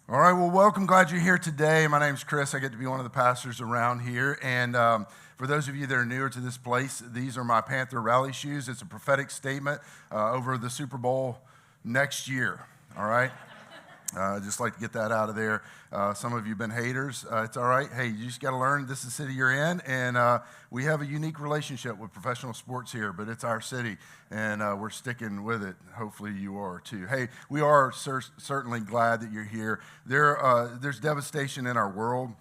All right, well, welcome. Glad you're here today. My name's Chris. I get to be one of the pastors around here. And for those of you that are newer to this place, these are my Panther rally shoes. It's a prophetic statement over the Super Bowl next year. All right? Just like to get that out of there. Some of you have been haters. It's all right. Hey, you just got to learn this is the city you're in, and we have a unique relationship with professional sports here, but it's our city, and we're sticking with it. Hopefully you are too. Hey, we are certainly glad that you're here. There's devastation in our world.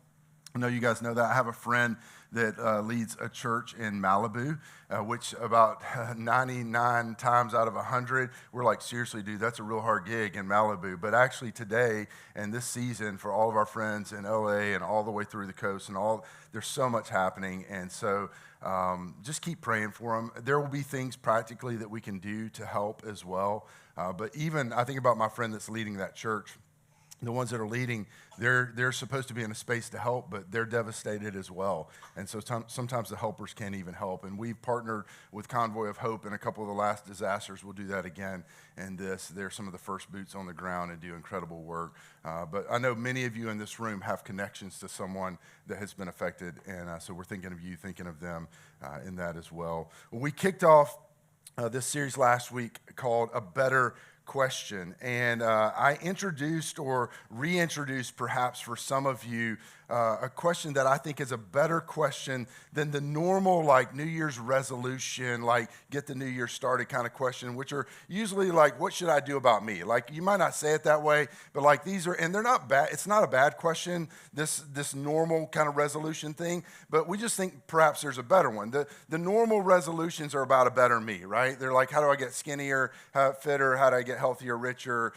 I know you guys know that. I have a friend that leads a church in Malibu, which about 99 times out of 100, we're like, seriously, dude, that's a real hard gig in Malibu. But actually today and this season for all of our friends in LA and all the way through the coast and all, there's so much happening. And so just keep praying for them. There will be things practically that we can do to help as well. But even I think about my friend that's leading that church. The ones that are leading, they're supposed to be in a space to help, but they're devastated as well. And so sometimes the helpers can't even help. And we've partnered with Convoy of Hope in a couple of the last disasters. We'll do that again. And they're some of the first boots on the ground and do incredible work. But I know many of you in this room have connections to someone that has been affected. And so we're thinking of you, thinking of them in that as well. We kicked off this series last week called A Better Question. And I introduced or reintroduced perhaps for some of you a question that I think is a better question than the normal like New Year's resolution, like get the new year started kind of question, which are usually like, what should I do about me? Like you might not say it that way, but like these are, and they're not bad. It's not a bad question, this normal kind of resolution thing, but we just think perhaps there's a better one. The normal resolutions are about a better me, right? They're like, how do I get skinnier, fitter, how do I get healthier, richer,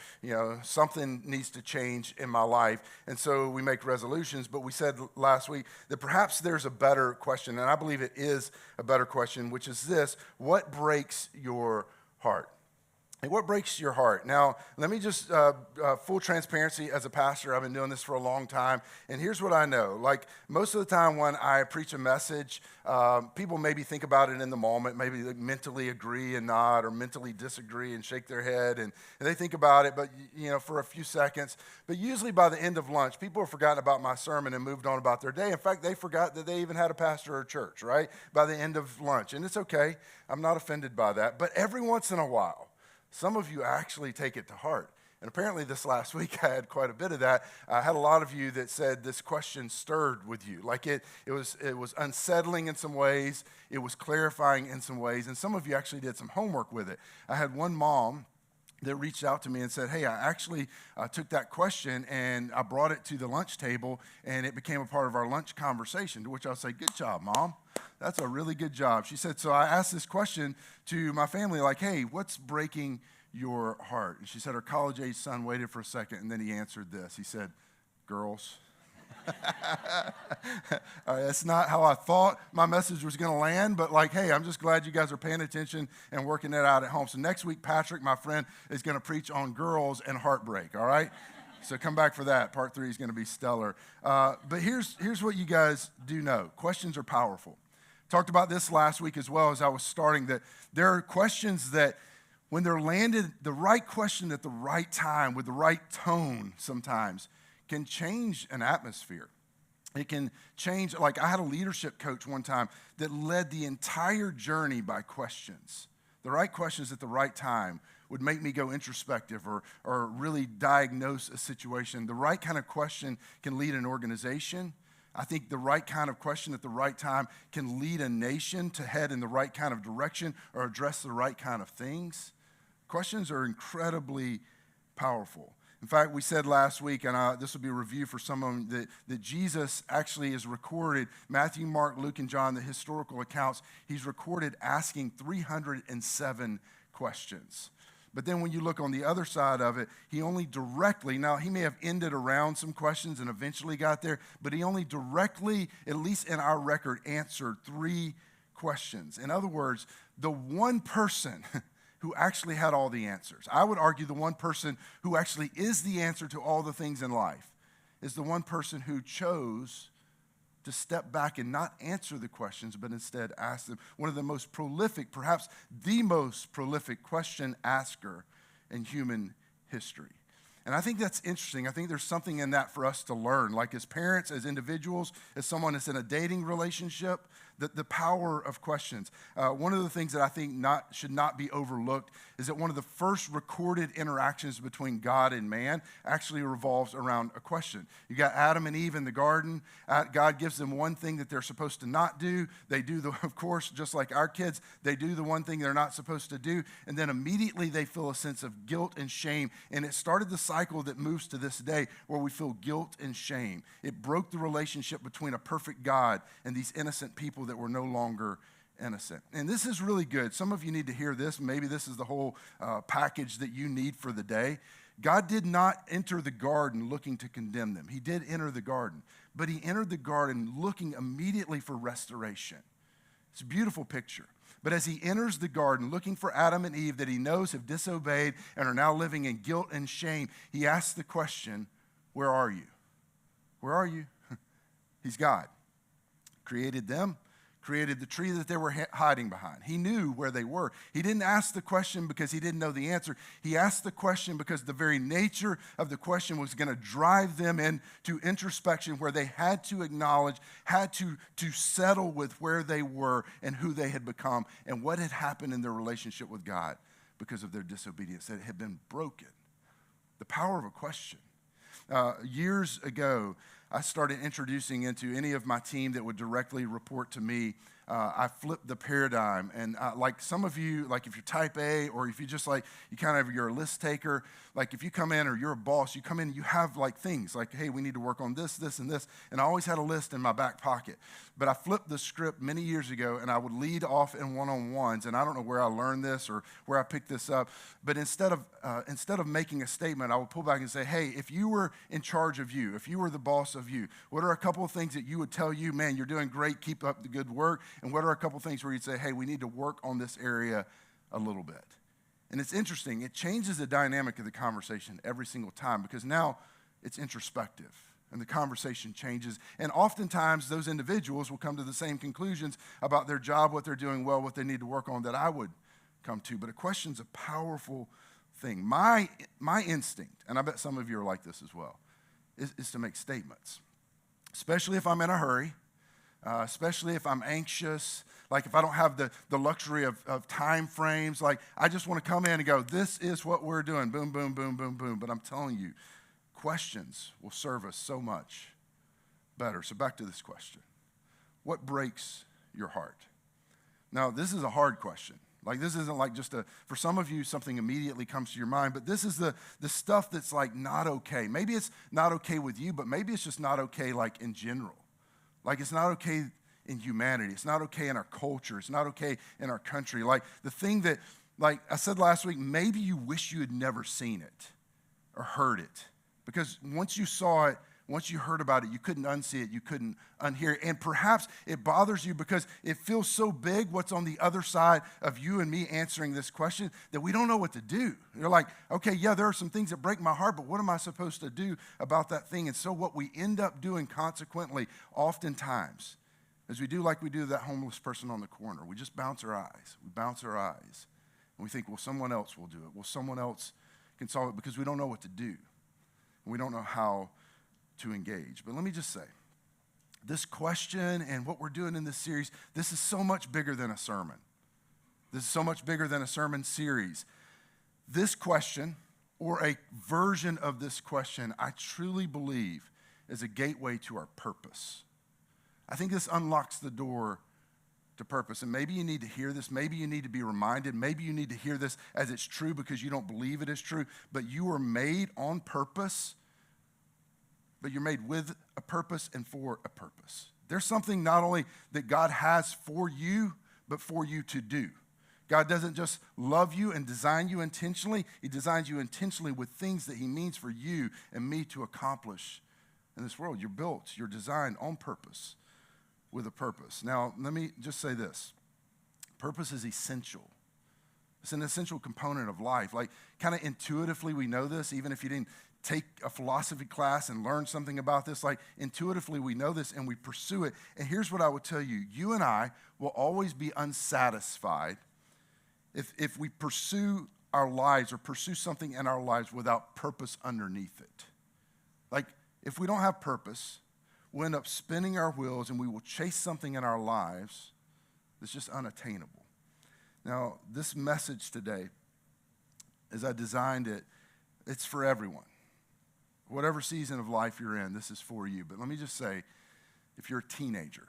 something needs to change in my life. And so we make resolutions, but we said last week that perhaps there's a better question, and I believe it is a better question, which is this: what breaks your heart? And what breaks your heart? Now, let me just, full transparency, as a pastor, I've been doing this for a long time, and here's what I know. Like, most of the time when I preach a message, people maybe think about it in the moment, maybe they mentally agree and nod, or mentally disagree and shake their head, and they think about it, but, for a few seconds. But usually by the end of lunch, people have forgotten about my sermon and moved on about their day. In fact, they forgot that they even had a pastor or church, right, by the end of lunch, and it's okay. I'm not offended by that, but every once in a while, some of you actually take it to heart. And apparently this last week I had quite a bit of that. I had a lot of you that said this question stirred with you. Like it was unsettling in some ways. It was clarifying in some ways. And some of you actually did some homework with it. I had one mom that reached out to me and said, hey, I actually took that question and I brought it to the lunch table and it became a part of our lunch conversation, to which I'll say, good job, Mom. That's a really good job. She said, so I asked this question to my family, like, hey, what's breaking your heart? And she said her college-age son waited for a second and then he answered this. He said, girls. All right, that's not how I thought my message was going to land, but like, hey, I'm just glad you guys are paying attention and working it out at home. So next week, Patrick, my friend, is going to preach on girls and heartbreak, all right? So come back for that. Part 3 is going to be stellar. But here's what you guys do know. Questions are powerful. Talked about this last week as well as I was starting, that there are questions that when they're landed, the right question at the right time with the right tone sometimes can change an atmosphere. It can change, like I had a leadership coach one time that led the entire journey by questions. The right questions at the right time would make me go introspective or really diagnose a situation. The right kind of question can lead an organization. I think the right kind of question at the right time can lead a nation to head in the right kind of direction or address the right kind of things. Questions are incredibly powerful. In fact, we said last week, and this will be a review for some of them, that Jesus actually is recorded, Matthew, Mark, Luke, and John, the historical accounts, he's recorded asking 307 questions. But then when you look on the other side of it, he only directly, now he may have ended around some questions and eventually got there, but he only directly, at least in our record, answered 3 questions. In other words, the one person who actually had all the answers. I would argue the one person who actually is the answer to all the things in life is the one person who chose to step back and not answer the questions, but instead ask them. One of the most prolific, perhaps the most prolific question asker in human history. And I think that's interesting. I think there's something in that for us to learn. Like as parents, as individuals, as someone that's in a dating relationship, the power of questions. One of the things that I think should not be overlooked is that one of the first recorded interactions between God and man actually revolves around a question. You got Adam and Eve in the garden. God gives them one thing that they're supposed to not do. They do, of course, just like our kids, they do the one thing they're not supposed to do. And then immediately they feel a sense of guilt and shame. And it started the cycle that moves to this day where we feel guilt and shame. It broke the relationship between a perfect God and these innocent people that were no longer innocent. And this is really good. Some of you need to hear this. Maybe this is the whole package that you need for the day. God did not enter the garden looking to condemn them. He did enter the garden, but he entered the garden looking immediately for restoration. It's a beautiful picture. But as he enters the garden looking for Adam and Eve that he knows have disobeyed and are now living in guilt and shame, he asks the question, where are you? Where are you? He's God. Created them, created the tree that they were hiding behind. He knew where they were. He didn't ask the question because he didn't know the answer. He asked the question because the very nature of the question was going to drive them into introspection where they had to acknowledge, had to settle with where they were and who they had become and what had happened in their relationship with God because of their disobedience, that it had been broken. The power of a question. Years ago, I started introducing into any of my team that would directly report to me. I flipped the paradigm. And like some of you, like if you're type A or if you just like, you're a list taker, like if you come in or you're a boss, you come in, you have like things like, hey, we need to work on this, this, and this. And I always had a list in my back pocket. But I flipped the script many years ago and I would lead off in one-on-ones. And I don't know where I learned this or where I picked this up. But instead of making a statement, I would pull back and say, hey, if you were in charge of you, if you were the boss of you, what are a couple of things that you would tell you, man, you're doing great, keep up the good work? And what are a couple of things where you'd say, hey, we need to work on this area a little bit? And it's interesting. It changes the dynamic of the conversation every single time because now it's introspective and the conversation changes. And oftentimes those individuals will come to the same conclusions about their job, what they're doing well, what they need to work on that I would come to. But a question's a powerful thing. My instinct, and I bet some of you are like this as well, is to make statements, especially if I'm in a hurry. Especially if I'm anxious, like if I don't have the luxury of time frames, like I just want to come in and go, this is what we're doing, boom, boom, boom, boom, boom. But I'm telling you, questions will serve us so much better. So back to this question. What breaks your heart? Now, this is a hard question. Like this isn't like just for some of you, something immediately comes to your mind, but this is the stuff that's like not okay. Maybe it's not okay with you, but maybe it's just not okay like in general. Like it's not okay in humanity. It's not okay in our culture. It's not okay in our country. Like the thing that, like I said last week, maybe you wish you had never seen it or heard it. Because once you saw it, once you heard about it, you couldn't unsee it, you couldn't unhear it. And perhaps it bothers you because it feels so big what's on the other side of you and me answering this question that we don't know what to do. You're like, okay, yeah, there are some things that break my heart, but what am I supposed to do about that thing? And so what we end up doing consequently oftentimes is we do like we do that homeless person on the corner. We just bounce our eyes. We bounce our eyes. And we think, well, someone else will do it. Well, someone else can solve it because we don't know what to do. We don't know how to engage. But let me just say, this question and what we're doing in this series, this is so much bigger than a sermon. This is so much bigger than a sermon series. This question, or a version of this question, I truly believe is a gateway to our purpose. I think this unlocks the door to purpose. And maybe you need to hear this. Maybe you need to be reminded. Maybe you need to hear this as it's true because you don't believe it is true. But you are made on purpose. But you're made with a purpose and for a purpose. There's something not only that God has for you, but for you to do. God doesn't just love you and design you intentionally. He designs you intentionally with things that he means for you and me to accomplish in this world. You're built, you're designed on purpose with a purpose. Now, let me just say this. Purpose is essential. It's an essential component of life. Like kind of intuitively we know this, even if you didn't take a philosophy class and learn something about this, like intuitively we know this and we pursue it. And here's what I would tell you. You and I will always be unsatisfied if we pursue our lives or pursue something in our lives without purpose underneath it. Like, if we don't have purpose, we'll end up spinning our wheels and we will chase something in our lives that's just unattainable. Now, this message today, as I designed it, it's for everyone. Whatever season of life you're in, this is for you. But let me just say, if you're a teenager,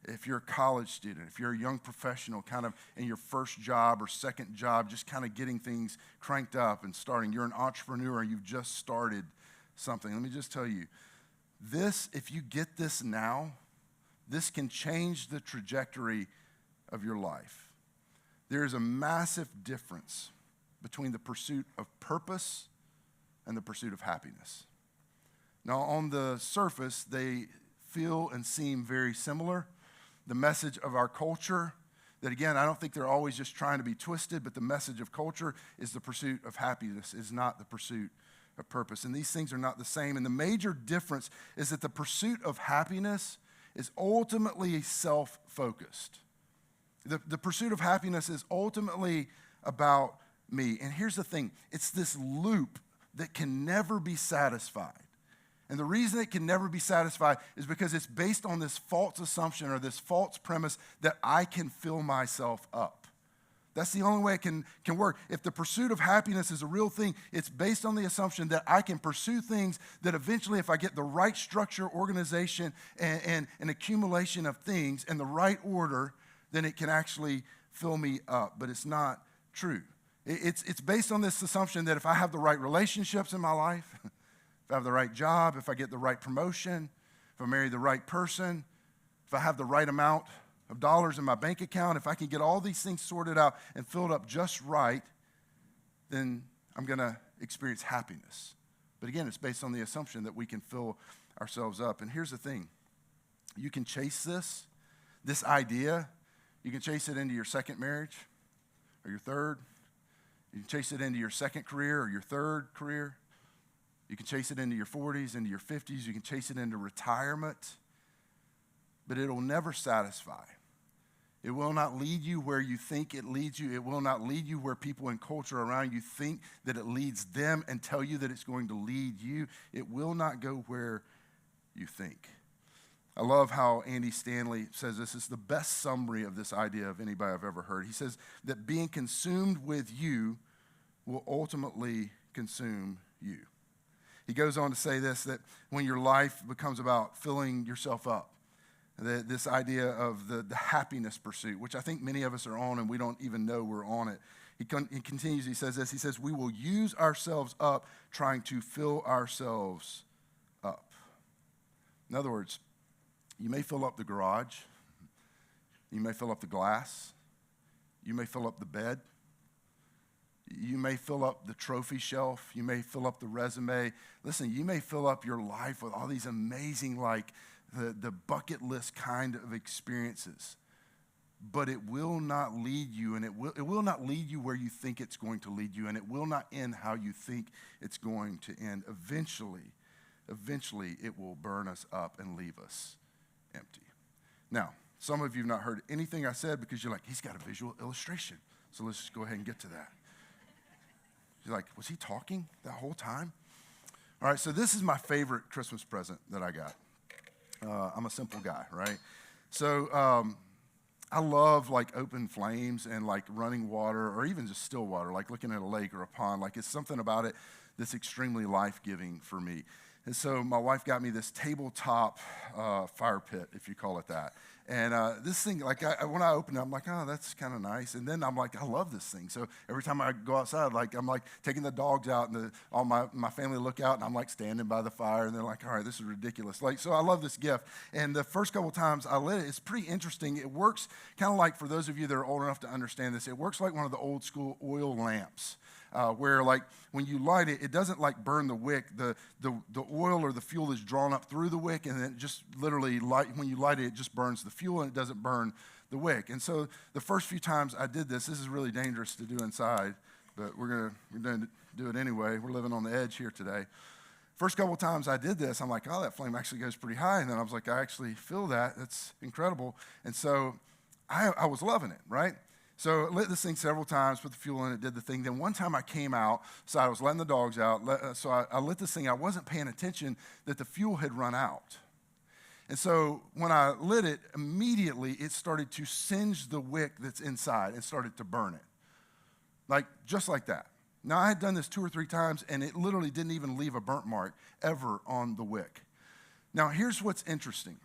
if you're a college student, if you're a young professional kind of in your first job or second job, just kind of getting things cranked up and starting, you're an entrepreneur and you've just started something, let me just tell you, this, if you get this now, this can change the trajectory of your life. There is a massive difference between the pursuit of purpose and the pursuit of happiness. Now, on the surface, they feel and seem very similar. The message of our culture, that again, I don't think they're always just trying to be twisted, but the message of culture is the pursuit of happiness, is not the pursuit of purpose. And these things are not the same. And the major difference is that the pursuit of happiness is ultimately self-focused. The pursuit of happiness is ultimately about me. And here's the thing, it's this loop that can never be satisfied. And the reason it can never be satisfied is because it's based on this false assumption or this false premise that I can fill myself up. That's the only way it can work. If the pursuit of happiness is a real thing, it's based on the assumption that I can pursue things that eventually, if I get the right structure, organization, and an accumulation of things in the right order, then it can actually fill me up. But it's not true. It's based on this assumption that if I have the right relationships in my life, if I have the right job, if I get the right promotion, if I marry the right person, if I have the right amount of dollars in my bank account, if I can get all these things sorted out and filled up just right, then I'm going to experience happiness. But again, it's based on the assumption that we can fill ourselves up. And here's the thing. You can chase this idea. You can chase it into your second marriage or your third. You can chase it into your second career or your third career. You can chase it into your 40s, into your 50s. You can chase it into retirement. But it'll never satisfy. It will not lead you where you think it leads you. It will not lead you where people in culture around you think that it leads them and tell you that it's going to lead you. It will not go where you think. I love how Andy Stanley says this is the best summary of this idea of anybody I've ever heard. He says that being consumed with you will ultimately consume you. He goes on to say this, that when your life becomes about filling yourself up, this idea of the happiness pursuit, which I think many of us are on and we don't even know we're on it. He continues, he says this, he says, we will use ourselves up trying to fill ourselves up. In other words, you may fill up the garage, you may fill up the glass, you may fill up the bed, you may fill up the trophy shelf, you may fill up the resume. Listen, you may fill up your life with all these amazing, like, the bucket list kind of experiences, but it will not lead you, and it will not lead you where you think it's going to lead you, and it will not end how you think it's going to end. Eventually, it will burn us up and leave us empty. Now, some of you have not heard anything I said because you're like, he's got a visual illustration, so let's just go ahead and get to that. You're like, was he talking that whole time? All right, so this is my favorite Christmas present that I got. I'm a simple guy, right? So I love like open flames and like running water or even just still water, like looking at a lake or a pond. Like it's something about it that's extremely life-giving for me. And so my wife got me this tabletop fire pit, if you call it that. And this thing, like when I open it, I'm like, oh, that's kind of nice. And then I'm like, I love this thing. So every time I go outside, like I'm like taking the dogs out and all my family look out and I'm like standing by the fire and they're like, all right, this is ridiculous. Like, so I love this gift. And the first couple times I lit it, it's pretty interesting. It works kind of like, for those of you that are old enough to understand this, it works like one of the old school oil lamps. Where like when you light it, it doesn't like burn the wick. The oil or the fuel is drawn up through the wick, and then it just literally when you light it, it just burns the fuel and it doesn't burn the wick. And so the first few times I did this is really dangerous to do inside, but we're gonna do it anyway. We're living on the edge here today. First couple times I did this, I'm like, oh, that flame actually goes pretty high, and then I was like, I actually feel that. That's incredible. And so I was loving it, right? So I lit this thing several times, put the fuel in it, did the thing. Then one time I came out, so I was letting the dogs out. So I lit this thing. I wasn't paying attention that the fuel had run out. And so when I lit it, immediately it started to singe the wick that's inside and started to burn it. Just like that. Now, I had done this 2 or 3 times, and it literally didn't even leave a burnt mark ever on the wick. Now, here's what's interesting.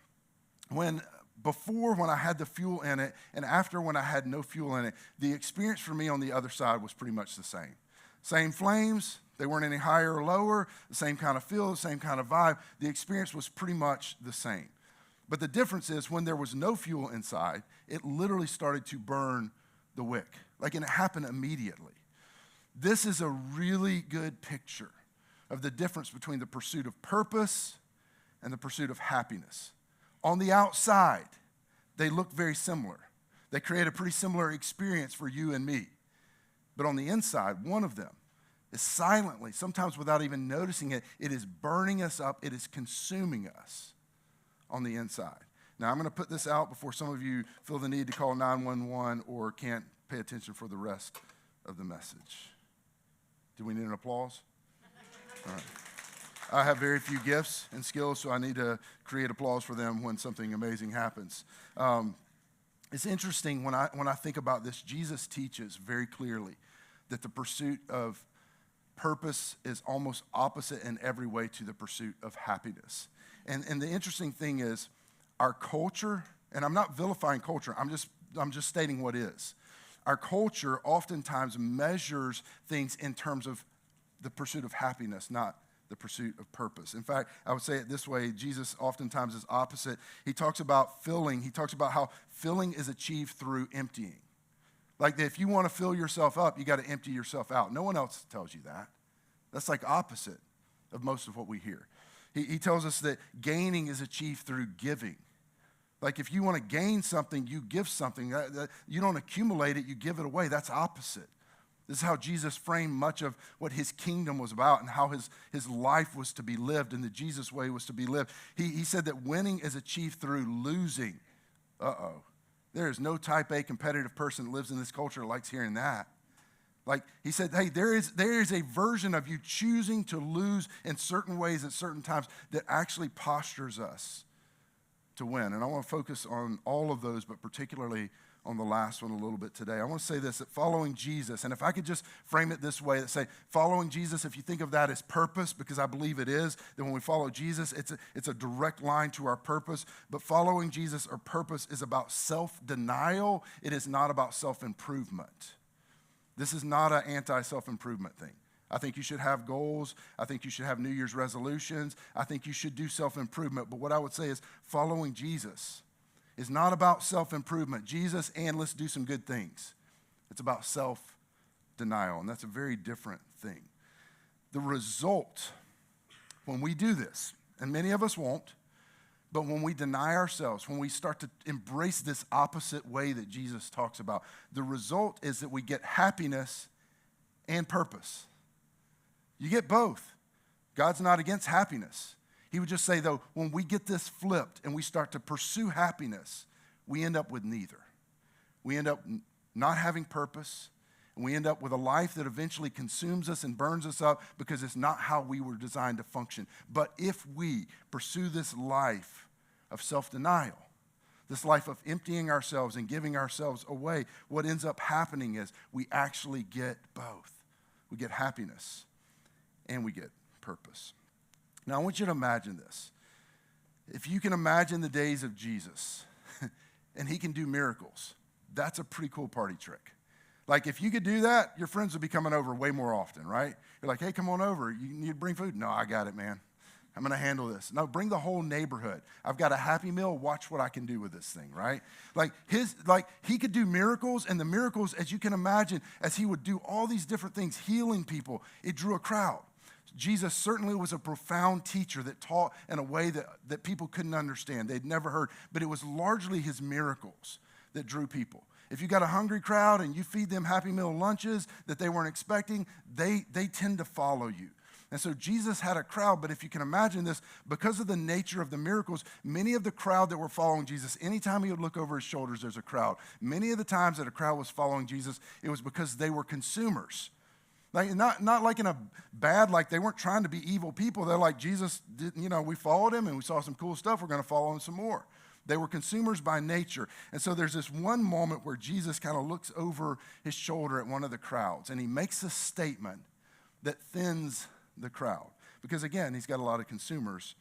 Before when I had the fuel in it and after when I had no fuel in it, the experience for me on the other side was pretty much the same. Same flames, they weren't any higher or lower, the same kind of feel, the same kind of vibe. The experience was pretty much the same. But the difference is when there was no fuel inside, it literally started to burn the wick. And it happened immediately. This is a really good picture of the difference between the pursuit of purpose and the pursuit of happiness. On the outside, they look very similar. They create a pretty similar experience for you and me. But on the inside, one of them is silently, sometimes without even noticing it, it is burning us up, it is consuming us on the inside. Now, I'm going to put this out before some of you feel the need to call 911 or can't pay attention for the rest of the message. Do we need an applause? All right. I have very few gifts and skills, so I need to create applause for them when something amazing happens. It's interesting when I think about this, Jesus teaches very clearly that the pursuit of purpose is almost opposite in every way to the pursuit of happiness. And the interesting thing is our culture, and I'm not vilifying culture, I'm just stating what is. Our culture oftentimes measures things in terms of the pursuit of happiness, not the pursuit of purpose. In fact, I would say it this way, Jesus oftentimes is opposite. He talks about filling. He talks about how filling is achieved through emptying. If you want to fill yourself up, you got to empty yourself out. No one else tells you that. That's opposite of most of what we hear. He tells us that gaining is achieved through giving. If you want to gain something, you give something. You don't accumulate it, you give it away. That's opposite. This is how Jesus framed much of what his kingdom was about and how his life was to be lived and the Jesus way was to be lived. He said that winning is achieved through losing. There is no type A competitive person that lives in this culture that likes hearing that. He said, hey, there is a version of you choosing to lose in certain ways at certain times that actually postures us to win. And I want to focus on all of those, but particularly on the last one a little bit today. I want to say this, that following Jesus, and if I could just frame it this way, that say, following Jesus, if you think of that as purpose, because I believe it is, that when we follow Jesus, it's a direct line to our purpose, but following Jesus or purpose is about self-denial. It is not about self-improvement. This is not an anti-self-improvement thing. I think you should have goals. I think you should have New Year's resolutions. I think you should do self-improvement, but what I would say is following Jesus is not about self-improvement. Jesus and let's do some good things. It's about self-denial, and that's a very different thing. The result, when we do this, and many of us won't, but when we deny ourselves, when we start to embrace this opposite way that Jesus talks about, the result is that we get happiness and purpose. You get both. God's not against happiness. He would just say, though, when we get this flipped and we start to pursue happiness, we end up with neither. We end up not having purpose, and we end up with a life that eventually consumes us and burns us up because it's not how we were designed to function. But if we pursue this life of self-denial, this life of emptying ourselves and giving ourselves away, what ends up happening is we actually get both. We get happiness and we get purpose. Now, I want you to imagine this. If you can imagine the days of Jesus and he can do miracles, that's a pretty cool party trick. If you could do that, your friends would be coming over way more often, right? You're like, hey, come on over. You need to bring food? No, I got it, man. I'm going to handle this. No, bring the whole neighborhood. I've got a Happy Meal. Watch what I can do with this thing, right? He could do miracles, and the miracles, as you can imagine, as he would do all these different things, healing people, it drew a crowd. Jesus certainly was a profound teacher that taught in a way that people couldn't understand. They'd never heard, but it was largely his miracles that drew people. If you got a hungry crowd and you feed them Happy Meal lunches that they weren't expecting, they tend to follow you. And so Jesus had a crowd, but if you can imagine this, because of the nature of the miracles, many of the crowd that were following Jesus, anytime he would look over his shoulders, there's a crowd. Many of the times that a crowd was following Jesus, it was because they were consumers. Like not like in a bad, like they weren't trying to be evil people. They're like, Jesus, we followed him and we saw some cool stuff. We're going to follow him some more. They were consumers by nature. And so there's this one moment where Jesus kind of looks over his shoulder at one of the crowds and he makes a statement that thins the crowd. Because again, he's got a lot of consumers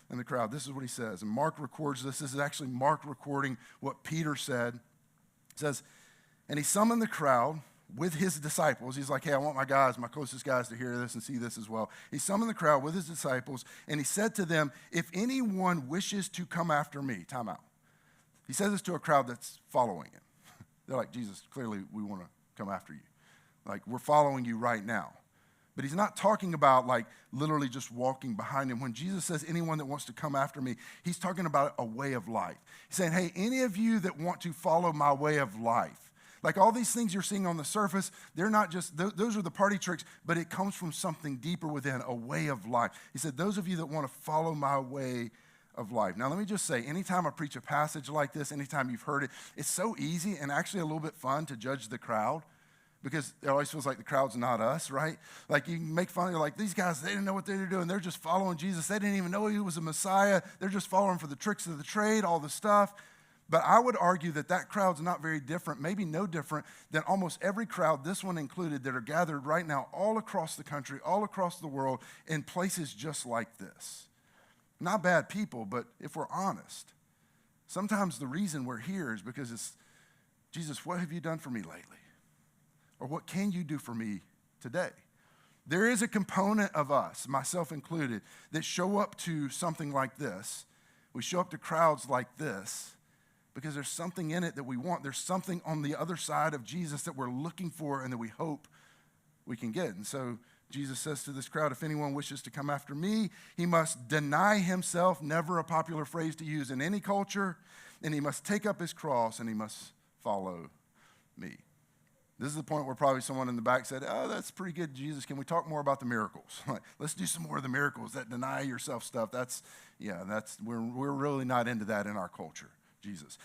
in the crowd. This is what he says. And Mark records this. This is actually Mark recording what Peter said. It says, and he summoned the crowd with his disciples. He's like, hey, I want my guys, my closest guys to hear this and see this as well. He summoned the crowd with his disciples, and he said to them, if anyone wishes to come after me, time out. He says this to a crowd that's following him. They're like, Jesus, clearly we want to come after you. Like, we're following you right now. But he's not talking about like literally just walking behind him. When Jesus says anyone that wants to come after me, he's talking about a way of life. He's saying, hey, any of you that want to follow my way of life, like all these things you're seeing on the surface, they're not just, those are the party tricks, but it comes from something deeper within, a way of life. He said, those of you that want to follow my way of life. Now, let me just say, anytime I preach a passage like this, anytime you've heard it, it's so easy and actually a little bit fun to judge the crowd. Because it always feels like the crowd's not us, right? Like you can make fun of, you're like, these guys, they didn't know what they were doing. They're just following Jesus. They didn't even know he was a Messiah. They're just following for the tricks of the trade, all the stuff. But I would argue that that crowd's not very different, maybe no different than almost every crowd, this one included, that are gathered right now all across the country, all across the world, in places just like this. Not bad people, but if we're honest, sometimes the reason we're here is because it's, Jesus, what have you done for me lately? Or what can you do for me today? There is a component of us, myself included, that show up to something like this. We show up to crowds like this because there's something in it that we want. There's something on the other side of Jesus that we're looking for and that we hope we can get. And so Jesus says to this crowd, if anyone wishes to come after me, he must deny himself, never a popular phrase to use in any culture, and he must take up his cross and he must follow me. This is the point where probably someone in the back said, oh, that's pretty good, Jesus. Can we talk more about the miracles? Like, let's do some more of the miracles, that deny yourself stuff. We're really not into that in our culture, Jesus.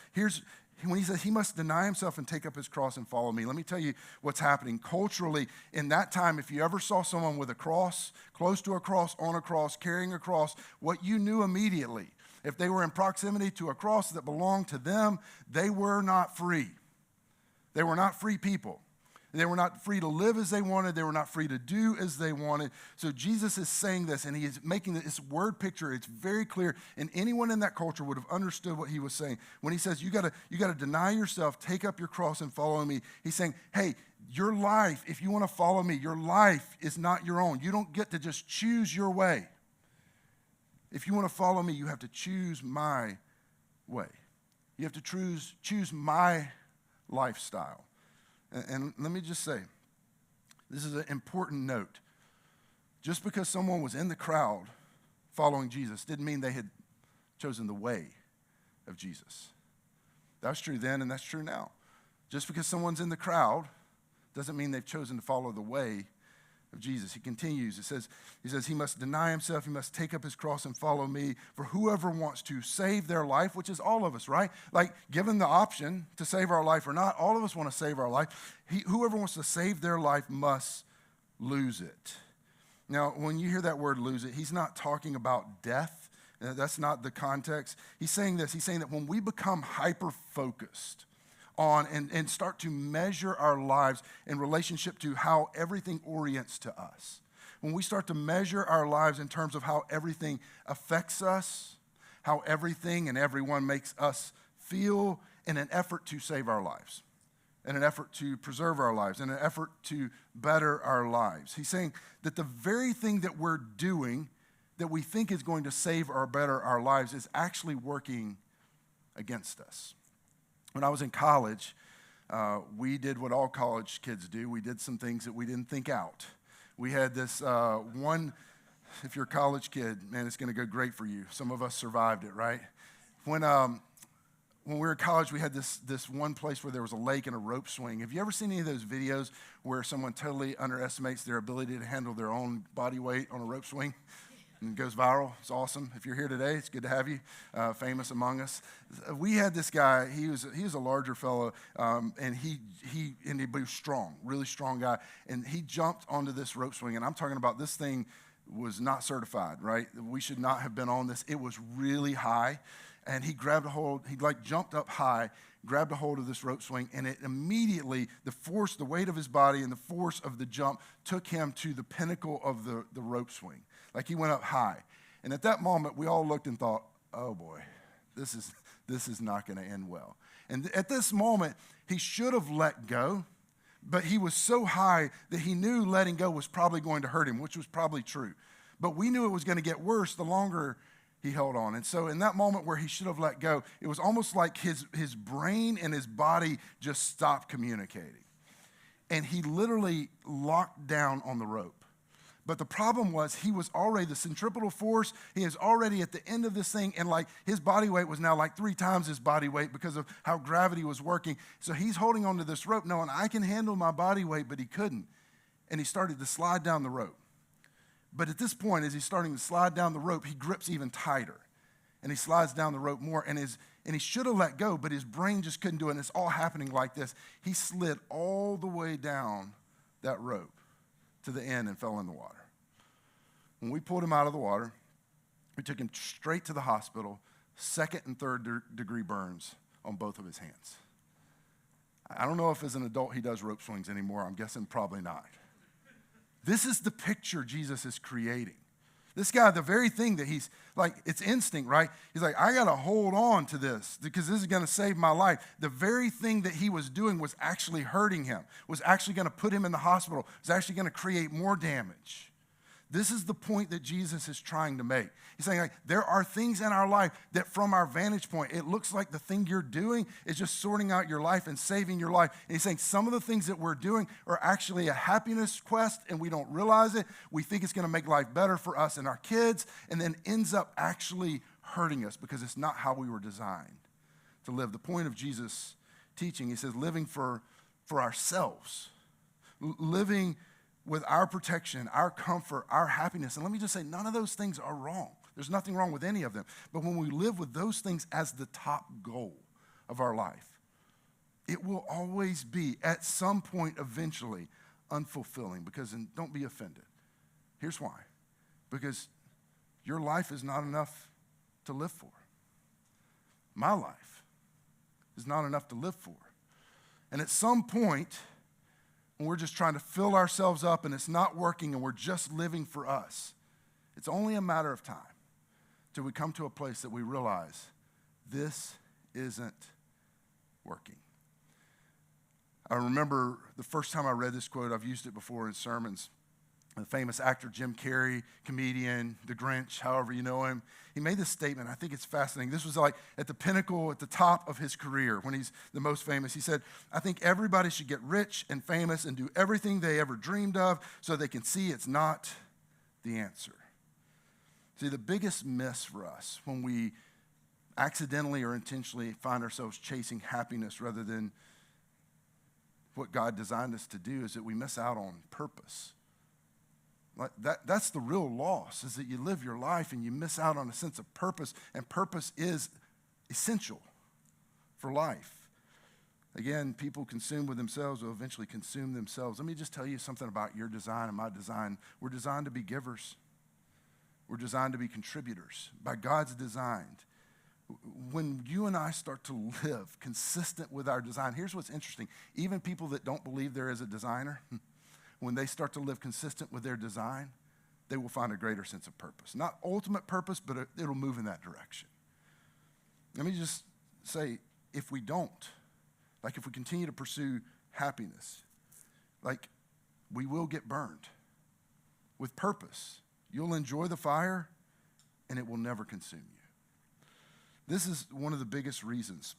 When he says he must deny himself and take up his cross and follow me, let me tell you what's happening. Culturally, in that time, if you ever saw someone with a cross, close to a cross, on a cross, carrying a cross, what you knew immediately, if they were in proximity to a cross that belonged to them, they were not free. They were not free people. They were not free to live as they wanted. They were not free to do as they wanted. So Jesus is saying this, and he is making this word picture. It's very clear, and anyone in that culture would have understood what he was saying. When he says, you got to deny yourself, take up your cross, and follow me, he's saying, hey, your life, if you want to follow me, your life is not your own. You don't get to just choose your way. If you want to follow me, you have to choose my way. You have to choose my lifestyle. And let me just say, this is an important note. Just because someone was in the crowd following Jesus didn't mean they had chosen the way of Jesus. That's true then and that's true now. Just because someone's in the crowd doesn't mean they've chosen to follow the way of Jesus. He continues. He says, he must deny himself, he must take up his cross and follow me. For whoever wants to save their life, which is all of us, right? Like, given the option to save our life or not, all of us want to save our life. Whoever wants to save their life must lose it. Now, when you hear that word lose it, he's not talking about death. That's not the context. He's saying this. He's saying that when we become hyper-focused on and start to measure our lives in relationship to how everything orients to us. When we start to measure our lives in terms of how everything affects us, how everything and everyone makes us feel in an effort to save our lives, in an effort to preserve our lives, in an effort to better our lives. He's saying that the very thing that we're doing that we think is going to save or better our lives is actually working against us. When I was in college, we did what all college kids do. We did some things that we didn't think out. We had this one, if you're a college kid, man, it's going to go great for you. Some of us survived it, right? When when we were in college, we had this one place where there was a lake and a rope swing. Have you ever seen any of those videos where someone totally underestimates their ability to handle their own body weight on a rope swing? And it goes viral. It's awesome. If you're here today, it's good to have you, famous among us. We had this guy. He was a larger fellow, and he was strong, really strong guy. And he jumped onto this rope swing, and I'm talking about this thing was not certified, right? We should not have been on this. It was really high, and he grabbed a hold. He jumped up high, grabbed a hold of this rope swing, and it immediately, the weight of his body and the force of the jump took him to the pinnacle of the rope swing. Like he went up high. And at that moment, we all looked and thought, oh boy, this is not going to end well. And at this moment, he should have let go, but he was so high that he knew letting go was probably going to hurt him, which was probably true. But we knew it was going to get worse the longer he held on. And so in that moment where he should have let go, it was almost like his brain and his body just stopped communicating. And he literally locked down on the rope. But the problem was he was already, the centripetal force, he is already at the end of this thing, and like his body weight was now like 3 times his body weight because of how gravity was working. So he's holding onto this rope knowing I can handle my body weight, but he couldn't. And he started to slide down the rope. But at this point, as he's starting to slide down the rope, he grips even tighter. And he slides down the rope more, and he should have let go, but his brain just couldn't do it, and it's all happening like this. He slid all the way down that rope to the end and fell in the water. When we pulled him out of the water, we took him straight to the hospital, 2nd and 3rd degree burns on both of his hands. I don't know if as an adult he does rope swings anymore. I'm guessing probably not. This is the picture Jesus is creating. This guy, the very thing that he's like, it's instinct, right? He's like, I got to hold on to this because this is going to save my life. The very thing that he was doing was actually hurting him, was actually going to put him in the hospital, was actually going to create more damage. This is the point that Jesus is trying to make. He's saying, like, there are things in our life that from our vantage point, it looks like the thing you're doing is just sorting out your life and saving your life. And he's saying some of the things that we're doing are actually a happiness quest, and we don't realize it. We think it's going to make life better for us and our kids, and then ends up actually hurting us because it's not how we were designed to live. The point of Jesus' teaching, he says, living for ourselves, living with our protection, our comfort, our happiness. And let me just say, none of those things are wrong. There's nothing wrong with any of them. But when we live with those things as the top goal of our life, it will always be, at some point eventually, unfulfilling. Because, and don't be offended, here's why. Because your life is not enough to live for. My life is not enough to live for. And at some point, when we're just trying to fill ourselves up and it's not working and we're just living for us, it's only a matter of time till we come to a place that we realize this isn't working. I remember the first time I read this quote, I've used it before in sermons. The famous actor Jim Carrey, comedian, the Grinch, however you know him, he made this statement. I think it's fascinating. This was like at the pinnacle, at the top of his career when he's the most famous. He said, I think everybody should get rich and famous and do everything they ever dreamed of so they can see it's not the answer. See, the biggest miss for us when we accidentally or intentionally find ourselves chasing happiness rather than what God designed us to do is that we miss out on purpose. Like that's the real loss, is that you live your life and you miss out on a sense of purpose, and purpose is essential for life. Again, people consumed with themselves will eventually consume themselves. Let me just tell you something about your design and my design. We're designed to be givers. We're designed to be contributors by God's design. When you and I start to live consistent with our design, here's what's interesting. Even people that don't believe there is a designer, when they start to live consistent with their design, they will find a greater sense of purpose. Not ultimate purpose, but it'll move in that direction. Let me just say, if we don't, like if we continue to pursue happiness, like we will get burned. With purpose, you'll enjoy the fire and it will never consume you. This is one of the biggest reasons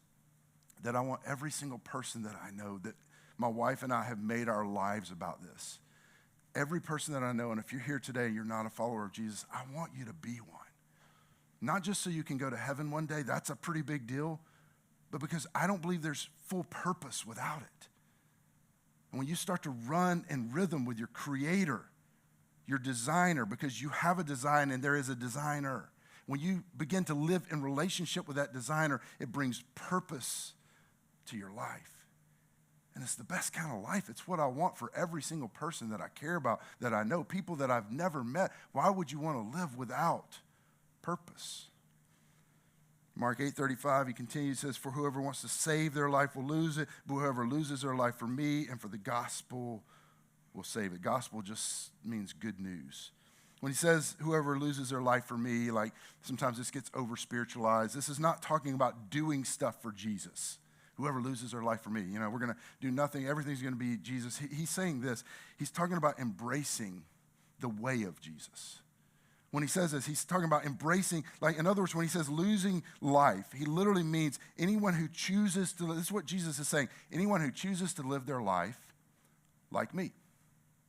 that I want every single person that I know, that my wife and I have made our lives about this. Every person that I know, and if you're here today and you're not a follower of Jesus, I want you to be one. Not just so you can go to heaven one day, that's a pretty big deal, but because I don't believe there's full purpose without it. And when you start to run in rhythm with your creator, your designer, because you have a design and there is a designer, when you begin to live in relationship with that designer, it brings purpose to your life. And it's the best kind of life. It's what I want for every single person that I care about, that I know, people that I've never met. Why would you want to live without purpose? Mark 8:35, he continues, says, for whoever wants to save their life will lose it, but whoever loses their life for me and for the gospel will save it. Gospel just means good news. When he says whoever loses their life for me, like sometimes this gets over-spiritualized. This is not talking about doing stuff for Jesus. Whoever loses their life for me, we're going to do nothing. Everything's going to be Jesus. He's saying this. He's talking about embracing the way of Jesus. When he says this, he's talking about embracing, like in other words, when he says losing life, he literally means anyone who chooses to, this is what Jesus is saying, anyone who chooses to live their life like me,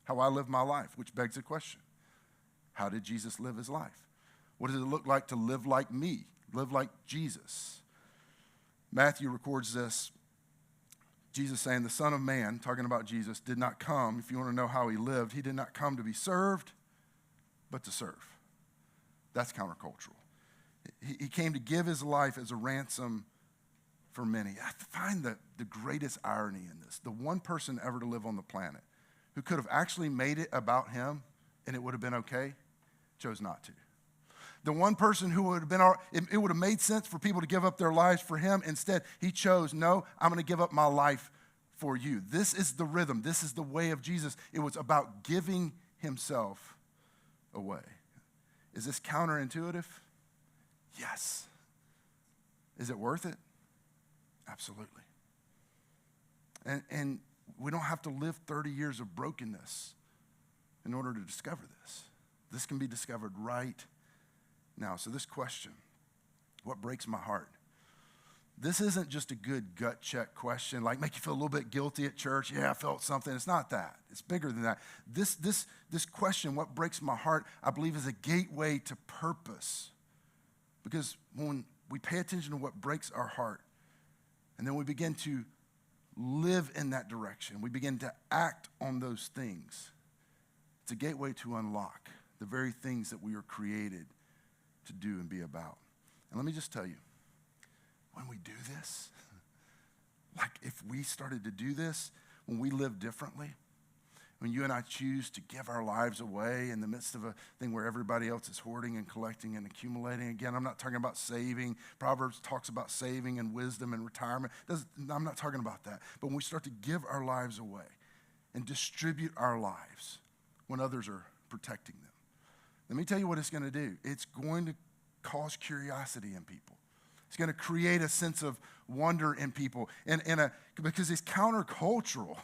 how I live my life, which begs the question, how did Jesus live his life? What does it look like to live like me, live like Jesus? Matthew records this, Jesus saying, the Son of Man, talking about Jesus, did not come, if you want to know how he lived, he did not come to be served, but to serve. That's countercultural. He came to give his life as a ransom for many. I find the greatest irony in this. The one person ever to live on the planet who could have actually made it about him and it would have been okay, chose not to. The one person who would have been, it would have made sense for people to give up their lives for him. Instead, he chose, no, I'm going to give up my life for you. This is the rhythm. This is the way of Jesus. It was about giving himself away. Is this counterintuitive? Yes. Is it worth it? Absolutely. And we don't have to live 30 years of brokenness in order to discover this. This can be discovered right now. So this question, what breaks my heart? This isn't just a good gut check question, like make you feel a little bit guilty at church. Yeah, I felt something. It's not that. It's bigger than that. This question, what breaks my heart, I believe is a gateway to purpose. Because when we pay attention to what breaks our heart, and then we begin to live in that direction, we begin to act on those things, it's a gateway to unlock the very things that we were created to do and be about. And let me just tell you, when we do this, like if we started to do this, when we live differently, when you and I choose to give our lives away in the midst of a thing where everybody else is hoarding and collecting and accumulating. Again, I'm not talking about saving. Proverbs talks about saving and wisdom and retirement. I'm not talking about that. But when we start to give our lives away and distribute our lives when others are protecting them, let me tell you what it's going to do. It's going to cause curiosity in people. It's going to create a sense of wonder in people, because it's countercultural.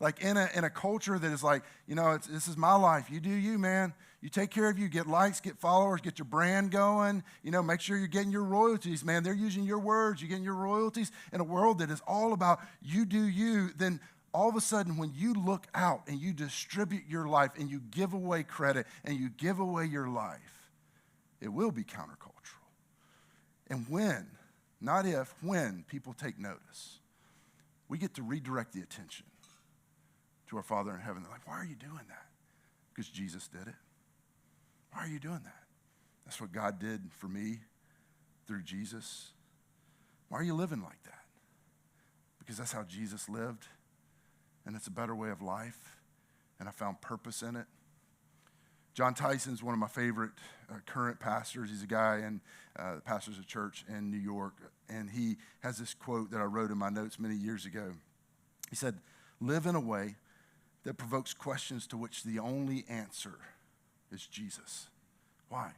Like in a culture that is like, this is my life. You do you, man. You take care of you. Get likes, get followers, get your brand going. Make sure you're getting your royalties, man. They're using your words. You're getting your royalties in a world that is all about you do you. Then all of a sudden, when you look out and you distribute your life and you give away credit and you give away your life, it will be countercultural. And when, not if, when people take notice, we get to redirect the attention to our Father in heaven. They're like, why are you doing that? Because Jesus did it. Why are you doing that? That's what God did for me through Jesus. Why are you living like that? Because that's how Jesus lived, and it's a better way of life, and I found purpose in it. John Tyson's one of my favorite current pastors. He's a guy and pastors a church in New York, and he has this quote that I wrote in my notes many years ago. He said, live in a way that provokes questions to which the only answer is Jesus. Why?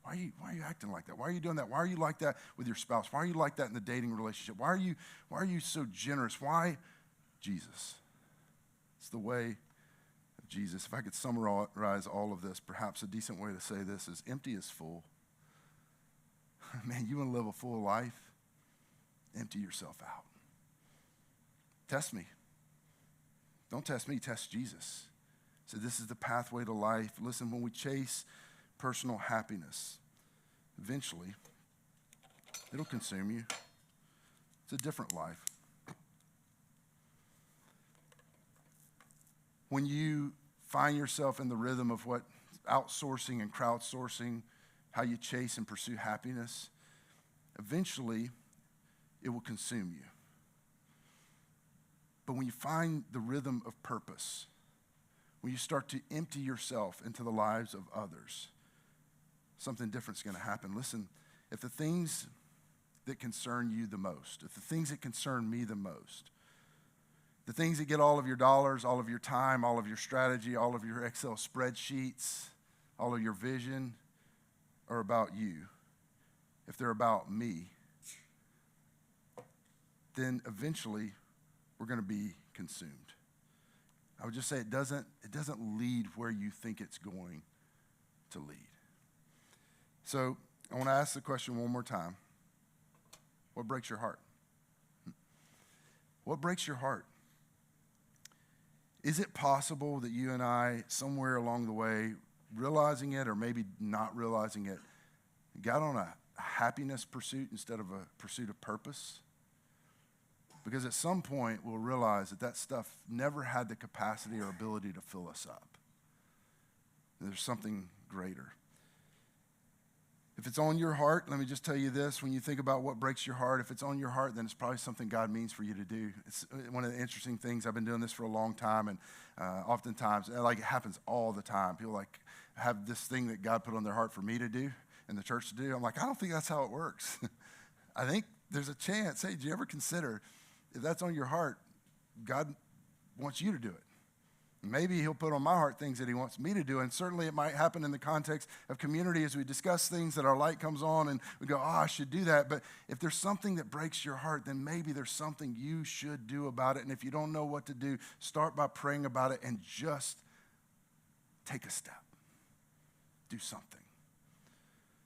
Why are you acting like that? Why are you doing that? Why are you like that with your spouse? Why are you like that in the dating relationship? Why are you so generous? Why? Jesus. It's the way of Jesus. If I could summarize all of this, perhaps a decent way to say this is empty is full. Man, you want to live a full life? Empty yourself out. Test me. Don't test me, test Jesus. So this is the pathway to life. Listen, when we chase personal happiness, eventually it'll consume you. It's a different life. When you find yourself in the rhythm of what outsourcing and crowdsourcing, how you chase and pursue happiness, eventually it will consume you. But when you find the rhythm of purpose, when you start to empty yourself into the lives of others, something different is going to happen. Listen, if the things that concern you the most, if the things that concern me the most, the things that get all of your dollars, all of your time, all of your strategy, all of your Excel spreadsheets, all of your vision are about you, if they're about me, then eventually we're going to be consumed. I would just say it doesn't lead where you think it's going to lead. So I want to ask the question one more time. What breaks your heart? What breaks your heart? Is it possible that you and I, somewhere along the way, realizing it or maybe not realizing it, got on a happiness pursuit instead of a pursuit of purpose? Because at some point, we'll realize that stuff never had the capacity or ability to fill us up. There's something greater. If it's on your heart, let me just tell you this. When you think about what breaks your heart, if it's on your heart, then it's probably something God means for you to do. It's one of the interesting things. I've been doing this for a long time, and oftentimes, like it happens all the time. People like have this thing that God put on their heart for me to do and the church to do. I'm like, I don't think that's how it works. I think there's a chance. Hey, did you ever consider if that's on your heart, God wants you to do it? Maybe he'll put on my heart things that he wants me to do, and certainly it might happen in the context of community as we discuss things that our light comes on and we go, I should do that. But if there's something that breaks your heart, then maybe there's something you should do about it. And if you don't know what to do, start by praying about it and just take a step. Do something.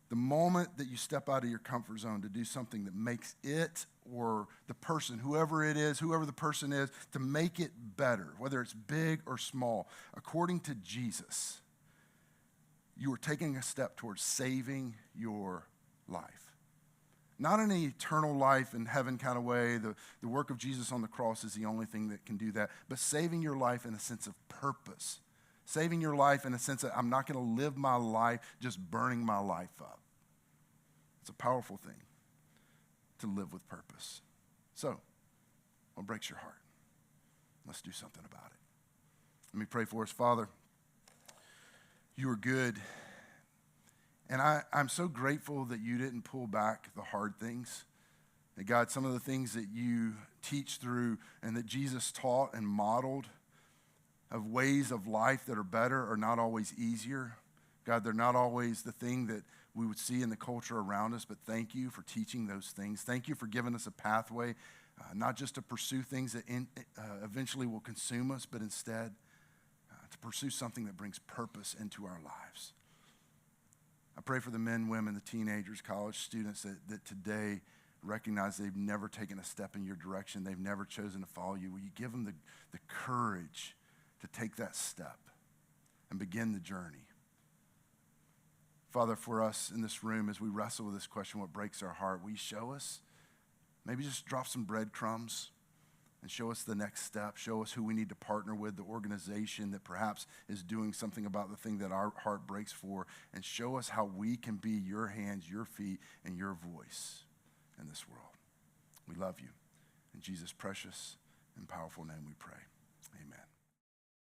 The moment that you step out of your comfort zone to do something that makes it or the person, whoever it is, whoever the person is, to make it better, whether it's big or small, according to Jesus, you are taking a step towards saving your life. Not in an eternal life in heaven kind of way. The work of Jesus on the cross is the only thing that can do that. But saving your life in a sense of purpose. Saving your life in a sense that I'm not going to live my life just burning my life up. It's a powerful thing to live with purpose. So, what breaks your heart? Let's do something about it. Let me pray for us. Father, you are good. And I'm so grateful that you didn't pull back the hard things. That God, some of the things that you teach through and that Jesus taught and modeled of ways of life that are better are not always easier. God, they're not always the thing that we would see in the culture around us, but thank you for teaching those things. Thank you for giving us a pathway, not just to pursue things that eventually will consume us, but instead to pursue something that brings purpose into our lives. I pray for the men, women, the teenagers, college students that today recognize they've never taken a step in your direction. They've never chosen to follow you. Will you give them the courage to take that step and begin the journey? Father, for us in this room, as we wrestle with this question, what breaks our heart, will you show us? Maybe just drop some breadcrumbs and show us the next step. Show us who we need to partner with, the organization that perhaps is doing something about the thing that our heart breaks for, and show us how we can be your hands, your feet, and your voice in this world. We love you. In Jesus' precious and powerful name we pray. Amen.